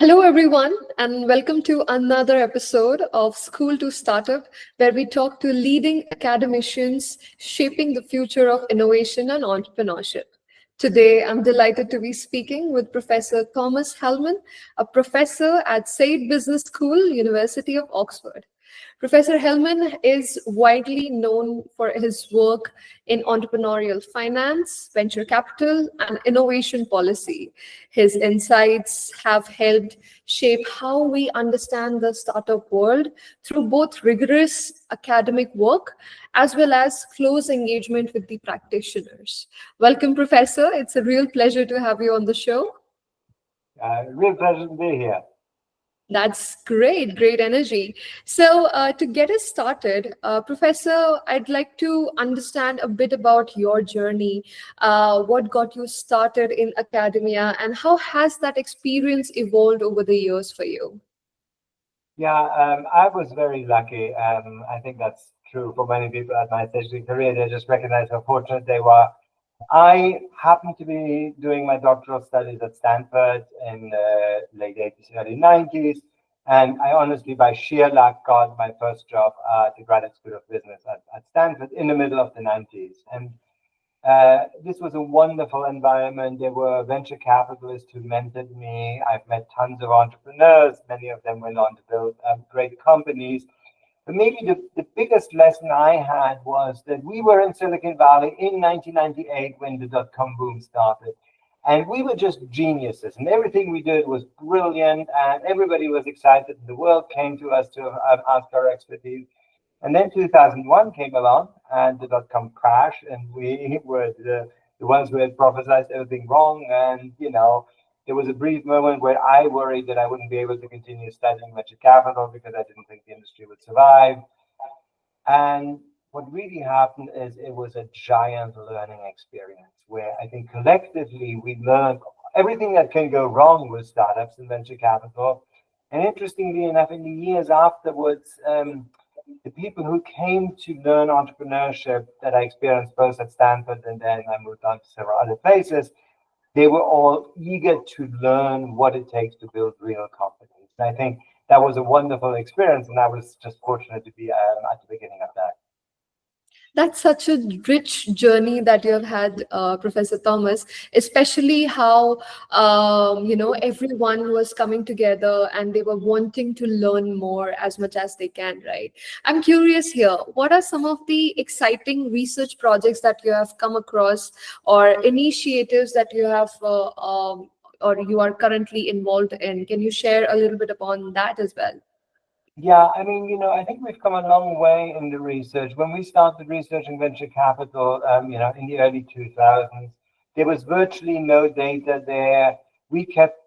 Hello, everyone, and welcome to another episode of School to Startup, where we talk to leading academicians shaping the future of innovation and entrepreneurship. Today, I'm delighted to be speaking with Professor Thomas Hellmann, a professor at Saïd Business School, University of Oxford. Professor Hellmann is widely known for his work in entrepreneurial finance, venture capital, and innovation policy. His insights have helped shape how we understand the startup world through both rigorous academic work as well as close engagement with the practitioners. Welcome, Professor. It's a real pleasure to have you on the show. Real pleasure to be here. That's great, great energy. So, to get us started, Professor, I'd like to understand a bit about your journey. What got you started in academia, and how has that experience evolved over the years for you? Yeah, I was very lucky. I think that's true for many people at my stage of career. They just recognize how fortunate they were. I happened to be doing my doctoral studies at Stanford in the late 80s, early 90s. And I honestly, by sheer luck, got my first job at the Graduate School of Business at Stanford in the middle of the 90s. And this was a wonderful environment. There were venture capitalists who mentored me. I've met tons of entrepreneurs. Many of them went on to build great companies. But maybe the biggest lesson I had was that we were in Silicon Valley in 1998 when the dot-com boom started. And we were just geniuses, and everything we did was brilliant, and everybody was excited. The world came to us to ask our expertise. And then 2001 came along, and the dot-com crash, and we were the ones who had prophesied everything wrong. And, there was a brief moment where I worried that I wouldn't be able to continue studying venture capital because I didn't think the industry would survive. And what really happened is it was a giant learning experience where I think collectively we learned everything that can go wrong with startups and venture capital. And interestingly enough, in the years afterwards, the people who came to learn entrepreneurship that I experienced both at Stanford and then I moved on to several other places, they were all eager to learn what it takes to build real companies. And I think that was a wonderful experience, and I was just fortunate to be at the beginning of that. That's such a rich journey that you have had, Professor Thomas, especially how, everyone was coming together and they were wanting to learn more as much as they can, right? I'm curious here, what are some of the exciting research projects that you have come across or initiatives that you have or you are currently involved in? Can you share a little bit upon that as well? Yeah, I mean, I think we've come a long way in the research. When we started researching venture capital, in the early 2000s, there was virtually no data there. We kept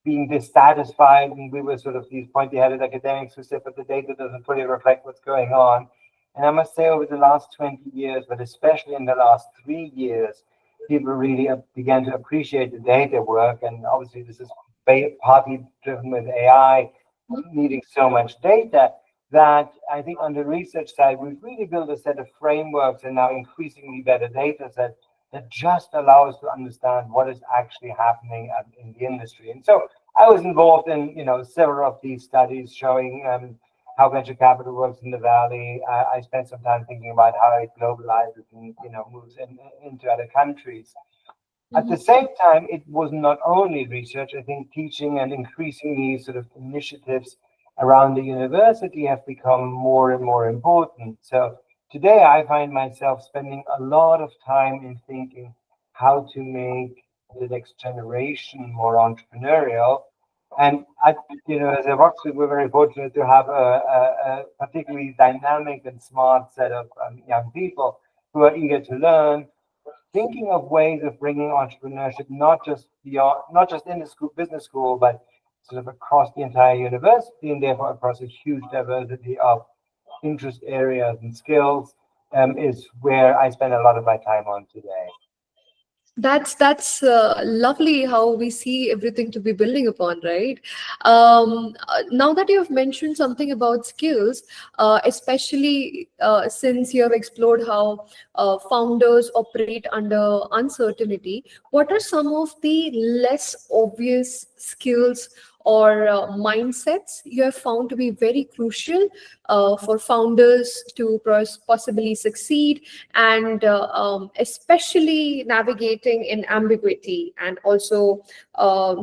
being dissatisfied, and we were sort of these pointy-headed academics who said, but the data doesn't fully reflect what's going on. And I must say, over the last 20 years, but especially in the last 3 years, people really began to appreciate the data work. And obviously, this is partly driven with AI, needing so much data, that I think on the research side, we've really built a set of frameworks and now increasingly better data sets that just allow us to understand what is actually happening in the industry. And so I was involved in, several of these studies showing how venture capital works in the Valley. I spent some time thinking about how it globalizes and, moves into other countries. At the same time, it was not only research. I think teaching and increasingly sort of initiatives around the university have become more and more important. So today I find myself spending a lot of time in thinking how to make the next generation more entrepreneurial. And as a Oxford, we're very fortunate to have a particularly dynamic and smart set of young people who are eager to learn, thinking of ways of bringing entrepreneurship not just in the business school, but sort of across the entire university, and therefore across a huge diversity of interest areas and skills, is where I spend a lot of my time on today. That's lovely how we see everything to be building upon, right? Now that you have mentioned something about skills, especially since you have explored how founders operate under uncertainty, what are some of the less obvious skills or mindsets you have found to be very crucial for founders to possibly succeed, and especially navigating in ambiguity and also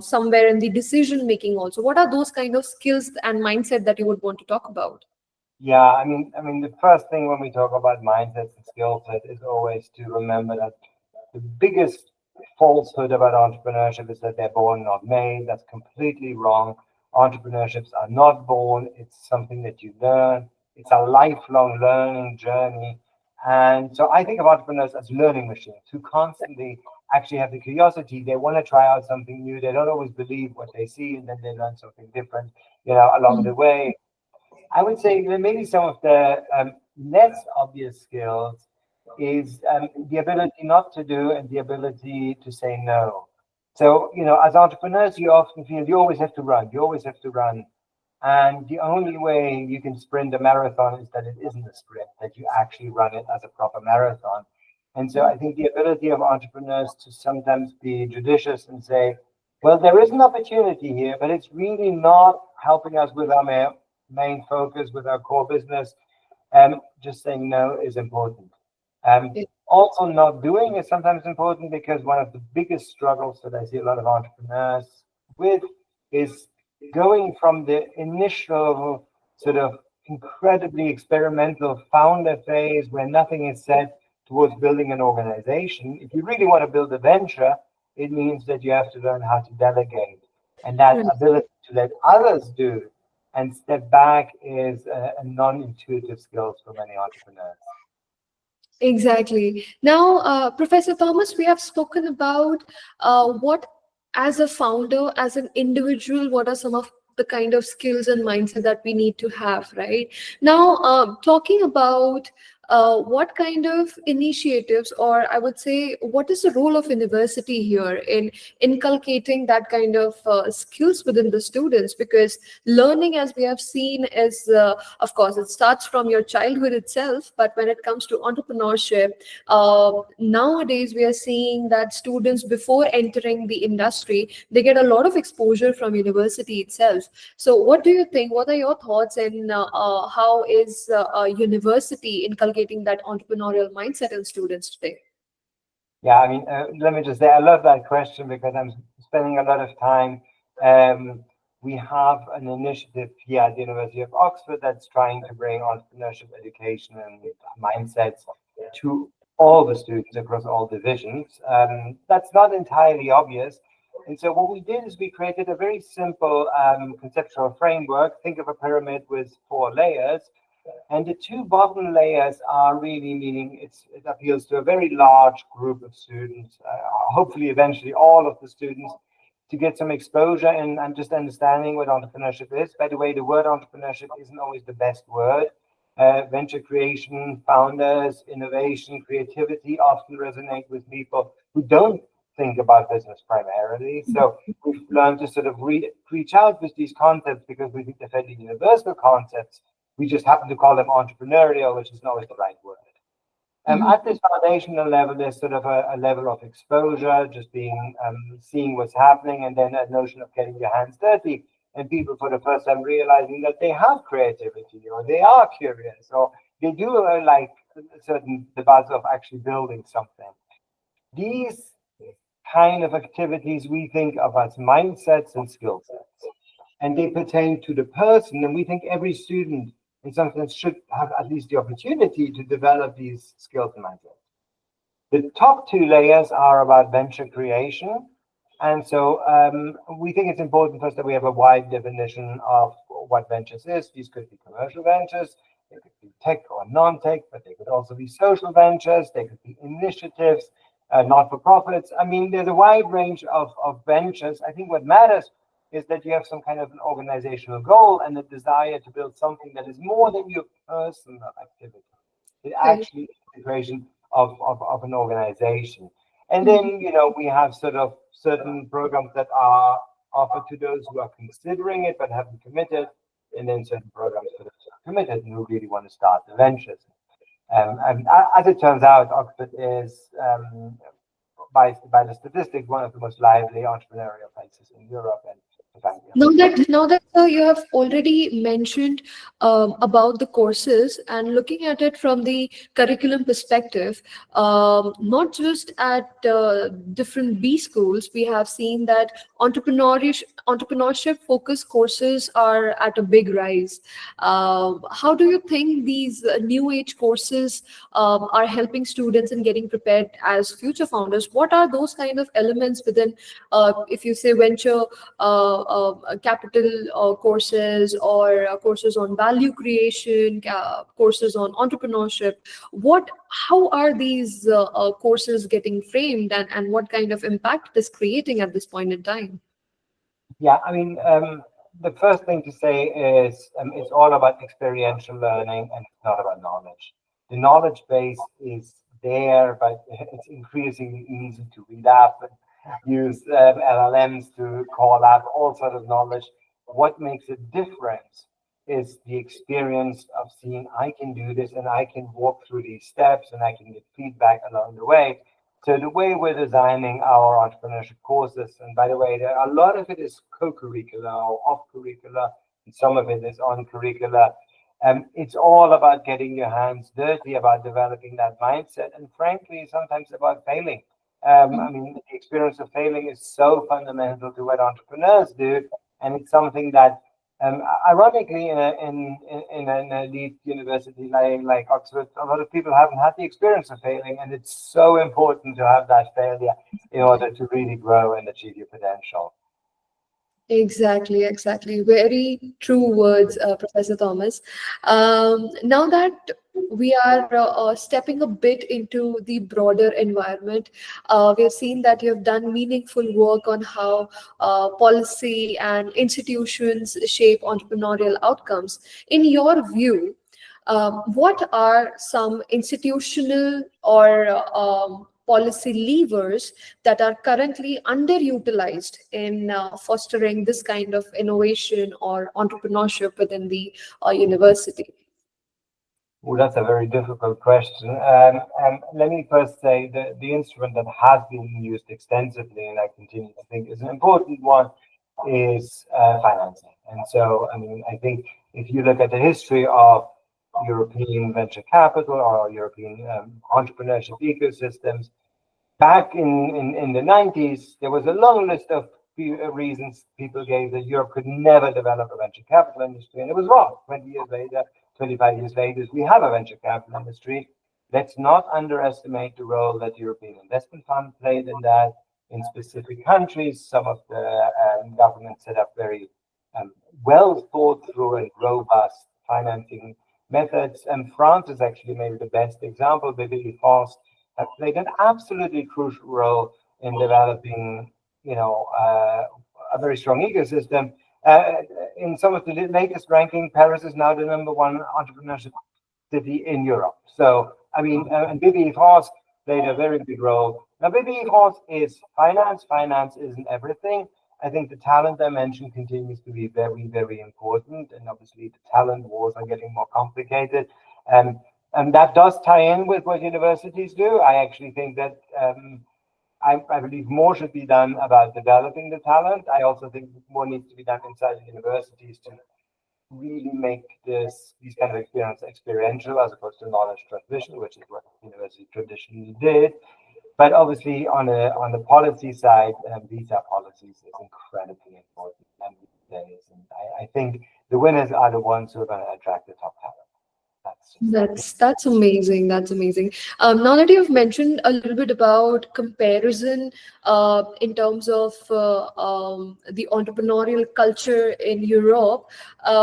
somewhere in the decision making also? What are those kind of skills and mindset that you would want to talk about? Yeah, I mean, the first thing when we talk about mindsets and skill set is always to remember that the biggest falsehood about entrepreneurship is that they're born, not made. That's completely wrong. Entrepreneurships are not born. It's something that you learn. It's a lifelong learning journey. And so I think of entrepreneurs as learning machines who constantly actually have the curiosity. They want to try out something new. They don't always believe what they see, and then they learn something different, along the way. I would say that maybe some of the less obvious skills is the ability not to do and the ability to say no. So, as entrepreneurs, you often feel you always have to run. You always have to run. And the only way you can sprint a marathon is that it isn't a sprint, that you actually run it as a proper marathon. And so I think the ability of entrepreneurs to sometimes be judicious and say, well, there is an opportunity here, but it's really not helping us with our main focus, with our core business. Just saying no is important. Also, not doing is sometimes important, because one of the biggest struggles that I see a lot of entrepreneurs with is going from the initial sort of incredibly experimental founder phase where nothing is said towards building an organization. If you really want to build a venture, it means that you have to learn how to delegate. And that ability to let others do and step back is a non-intuitive skill for many entrepreneurs. Exactly. Now, Professor Thomas, we have spoken about what, as a founder, as an individual, what are some of the kind of skills and mindset that we need to have, right? Now, talking about what kind of initiatives, or I would say, what is the role of university here in inculcating that kind of skills within the students? Because learning, as we have seen, is, of course, it starts from your childhood itself. But when it comes to entrepreneurship, nowadays we are seeing that students, before entering the industry, they get a lot of exposure from university itself. So what do you think? What are your thoughts in how is university inculcating that entrepreneurial mindset in students today? Yeah, I mean, let me just say, I love that question because I'm spending a lot of time. We have an initiative here at the University of Oxford that's trying to bring entrepreneurship education and mindsets to all the students across all divisions. That's not entirely obvious. And so what we did is we created a very simple conceptual framework. Think of a pyramid with 4 layers. And the 2 bottom layers are really meaning it appeals to a very large group of students, hopefully eventually all of the students, to get some exposure and just understanding what entrepreneurship is. By the way, the word entrepreneurship isn't always the best word. Venture creation, founders, innovation, creativity often resonate with people who don't think about business primarily. So we've learned to sort of reach out with these concepts because we think they're fairly universal concepts. We just happen to call them entrepreneurial, which is not always the right word. At this foundational level, there's sort of a level of exposure, just being seeing what's happening, and then a notion of getting your hands dirty, and people for the first time realizing that they have creativity, or they are curious, or they do like certain debates of actually building something. These kind of activities we think of as mindsets and skill sets, and they pertain to the person, and we think every student in some sense should have at least the opportunity to develop these skills and mindsets. The top 2 layers are about venture creation. And so we think it's important first that we have a wide definition of what ventures is. These could be commercial ventures, they could be tech or non-tech, but they could also be social ventures, they could be initiatives, not-for-profits. I mean, there's a wide range of ventures. I think what matters is that you have some kind of an organizational goal and a desire to build something that is more than your personal activity. It actually is the creation of an organization. And then, we have sort of certain programs that are offered to those who are considering it but haven't committed, and then certain programs for those who are committed and who really want to start the ventures. And as it turns out, Oxford is, by the statistics, one of the most lively entrepreneurial places in Europe. And Now that you have already mentioned about the courses and looking at it from the curriculum perspective, not just at different B schools, we have seen that entrepreneurship focused courses are at a big rise. How do you think these new age courses are helping students in getting prepared as future founders? What are those kind of elements within, if you say venture capital courses, or courses on value creation, courses on entrepreneurship? How are these courses getting framed, and what kind of impact it is creating at this point in time? Yeah, I mean, the first thing to say is it's all about experiential learning and it's not about knowledge. The knowledge base is there, but it's increasingly easy to read up and use LLMs to call up all sort of knowledge. What makes a difference is the experience of seeing I can do this and I can walk through these steps and I can get feedback along the way. So the way we're designing our entrepreneurship courses, and by the way, a lot of it is co-curricular or off-curricular, and some of it is on-curricular. It's all about getting your hands dirty, about developing that mindset, and frankly, sometimes about failing. I mean, the experience of failing is so fundamental to what entrepreneurs do, and it's something that, ironically, in an elite university like Oxford, a lot of people haven't had the experience of failing, and it's so important to have that failure in order to really grow and achieve your potential. Exactly. Very true words, Professor Thomas. Now that we are stepping a bit into the broader environment, we have seen that you have done meaningful work on how policy and institutions shape entrepreneurial outcomes. In your view, what are some institutional or policy levers that are currently underutilized in fostering this kind of innovation or entrepreneurship within the university? Well, that's a very difficult question. And let me first say that the instrument that has been used extensively, and I continue to think is an important one, is financing. And so, I mean, I think if you look at the history of European venture capital or European entrepreneurship ecosystems, back in the 90s, there was a long list of reasons people gave that Europe could never develop a venture capital industry, and it was wrong. 20 years later, 25 years later, we have a venture capital industry. Let's not underestimate the role that the European Investment Fund played in that. In specific countries, some of the governments set up very well thought through and robust financing methods. And France is actually maybe the best example. France have played an absolutely crucial role in developing, a very strong ecosystem. In some of the latest ranking, Paris is now the #1 entrepreneurship city in Europe. So, I mean, and France played a very big role. Now, France is finance. Finance isn't everything. I think the talent dimension continues to be very, very important. And obviously, the talent wars are getting more complicated. And that does tie in with what universities do. I actually think that I believe more should be done about developing the talent. I also think more needs to be done inside the universities to really make these kind of experiences experiential as opposed to knowledge transmission, which is what university traditionally did. But obviously, on the policy side, visa policies is incredibly important these days. And I think the winners are the ones who are going to attract the top talent. That's amazing. That's amazing. Now that you've mentioned a little bit about comparison in terms of the entrepreneurial culture in Europe,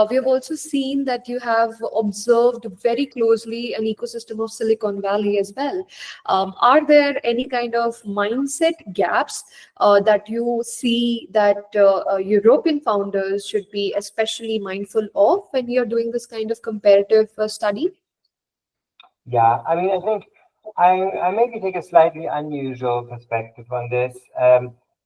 we have also seen that you have observed very closely an ecosystem of Silicon Valley as well. Are there any kind of mindset gaps that you see that European founders should be especially mindful of when you're doing this kind of comparative study? Yeah, I mean, I think I maybe take a slightly unusual perspective on this.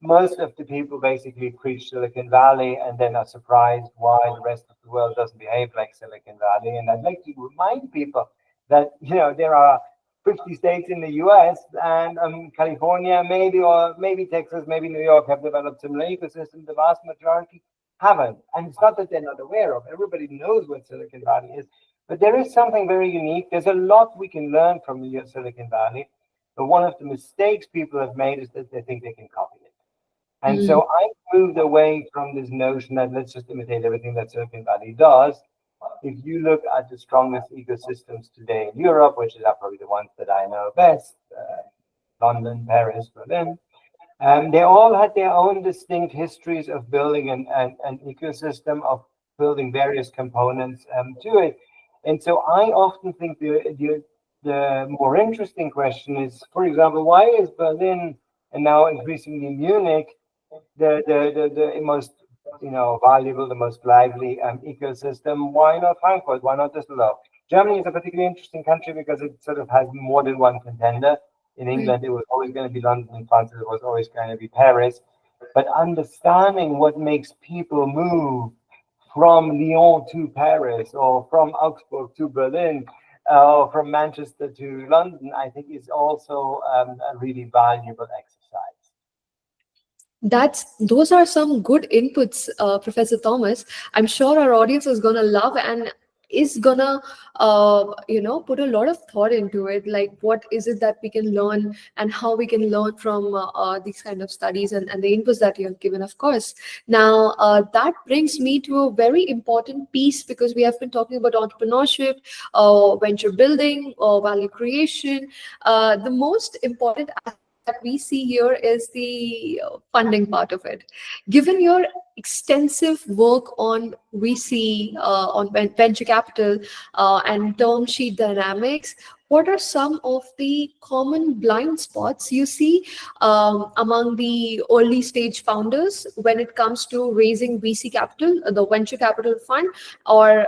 Most of the people basically preach Silicon Valley and then are surprised why the rest of the world doesn't behave like Silicon Valley. And I'd like to remind people that, there are 50 states in the US and California, maybe Texas, maybe New York have developed similar ecosystems. The vast majority haven't. And it's not that they're not aware of. Everybody knows what Silicon Valley is. But there is something very unique. There's a lot we can learn from Silicon Valley. But one of the mistakes people have made is that they think they can copy it. And so I moved away from this notion that let's just imitate everything that Silicon Valley does. If you look at the strongest ecosystems today in Europe, which are probably the ones that I know best, London, Paris, Berlin, they all had their own distinct histories of building an ecosystem, of building various components to it. And so I often think the more interesting question is, for example, why is Berlin and now increasingly Munich the most valuable, the most lively ecosystem? Why not Frankfurt? Why not Düsseldorf? Germany is a particularly interesting country because it sort of has more than one contender. In England, it was always going to be London. In France, it was always going to be Paris. But understanding what makes people move from Lyon to Paris, or from Augsburg to Berlin, or from Manchester to London, I think is also a really valuable exercise. Those are some good inputs, Professor Thomas. I'm sure our audience is gonna love and is gonna put a lot of thought into it, like what is it that we can learn and how we can learn from these kind of studies and the inputs that you have given, of course. Now that brings me to a very important piece, because we have been talking about entrepreneurship, venture building, value creation. The most important aspect that we see here is the funding part of it. Given your extensive work on VC, on venture capital and term sheet dynamics, what are some of the common blind spots you see among the early stage founders when it comes to raising VC capital, the venture capital fund, or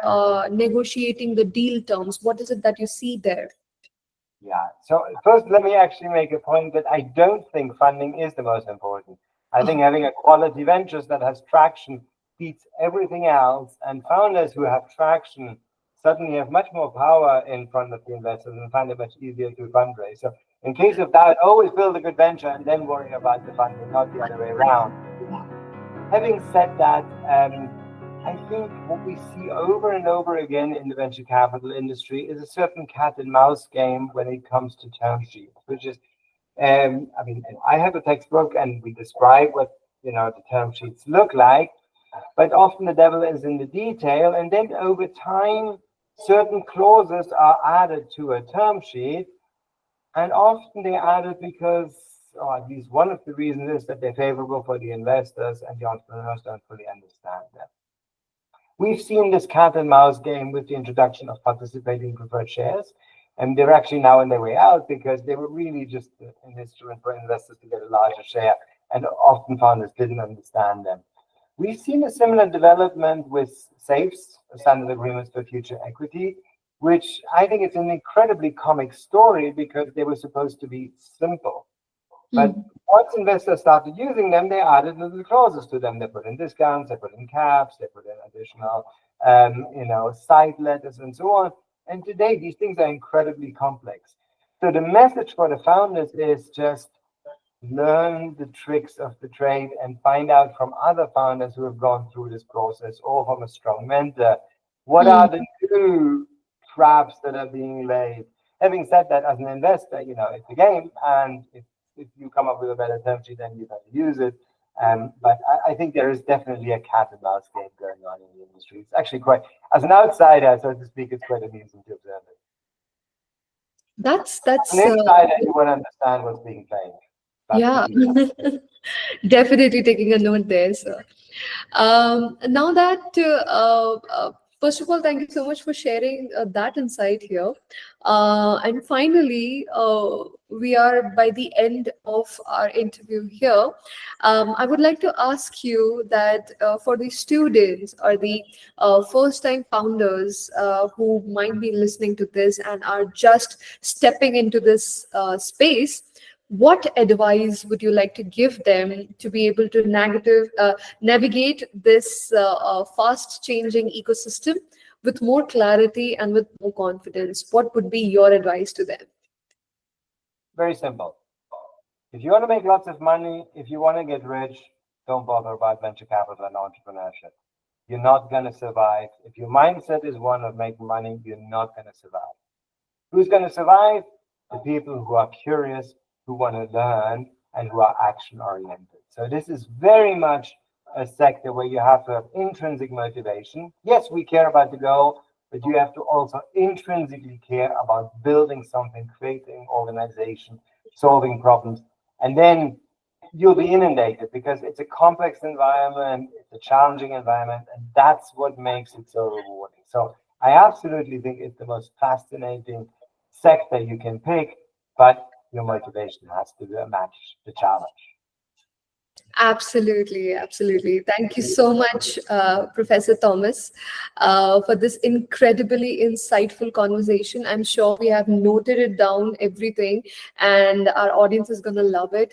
negotiating the deal terms? What is it that you see there? Yeah, so first let me actually make a point that I don't think funding is the most important. I think having a quality ventures that has traction beats everything else, and founders who have traction suddenly have much more power in front of the investors and find it much easier to fundraise. So in case of that, always build a good venture and then worry about the funding, not the other way around. Having said that, I think what we see over and over again in the venture capital industry is a certain cat and mouse game when it comes to term sheets, which is, I have a textbook and we describe what the term sheets look like, but often the devil is in the detail. And then over time, certain clauses are added to a term sheet, and often they're added because, or at least one of the reasons is that they're favorable for the investors and the entrepreneurs don't fully understand them. We've seen this cat and mouse game with the introduction of participating preferred shares, and they're actually now on their way out because they were really just an instrument for investors to get a larger share, and often founders didn't understand them. We've seen a similar development with SAFEs, Standard Agreements for Future Equity, which I think is an incredibly comic story because they were supposed to be simple. But once investors started using them, they added little clauses to them. They put in discounts, they put in caps, they put in additional, side letters and so on. And today, these things are incredibly complex. So the message for the founders is just learn the tricks of the trade and find out from other founders who have gone through this process, or from a strong mentor, what are the new traps that are being laid. Having said that, as an investor, it's a game, and if you come up with a better term sheet, then you better use it. But I think there is definitely a cat and mouse game going on in the industry. It's actually quite, as an outsider, so to speak, it's quite amusing to observe it. That's an insider, you won't understand what's being played. Yeah, definitely taking a note there, sir. Now that first of all, thank you so much for sharing that insight here. And finally, we are by the end of our interview here. I would like to ask you that for the students or the first-time founders who might be listening to this and are just stepping into this space, what advice would you like to give them to be able to navigate this fast-changing ecosystem with more clarity and with more confidence? What would be your advice to them? Very simple. If you want to make lots of money, if you want to get rich, don't bother about venture capital and entrepreneurship. You're not going to survive. If your mindset is one of making money, you're not going to survive. Who's going to survive? The people who are curious, who want to learn, and who are action-oriented. So this is very much a sector where you have to have intrinsic motivation. Yes, we care about the goal, but you have to also intrinsically care about building something, creating organization, solving problems. And then you'll be inundated because it's a complex environment, it's a challenging environment, and that's what makes it so rewarding. So I absolutely think it's the most fascinating sector you can pick, but your motivation has to match the challenge. Absolutely, absolutely. Thank you so much, Professor Thomas, for this incredibly insightful conversation. I'm sure we have noted it down, everything, and our audience is going to love it.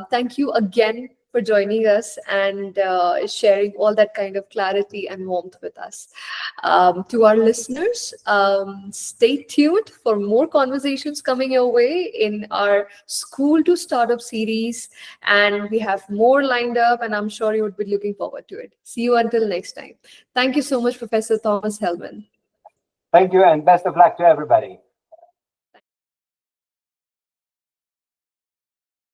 Thank you again for joining us and sharing all that kind of clarity and warmth with us. To our listeners, stay tuned for more conversations coming your way in our School to Startup series. And we have more lined up, and I'm sure you would be looking forward to it. See you until next time. Thank you so much, Professor Thomas Hellmann. Thank you, and best of luck to everybody.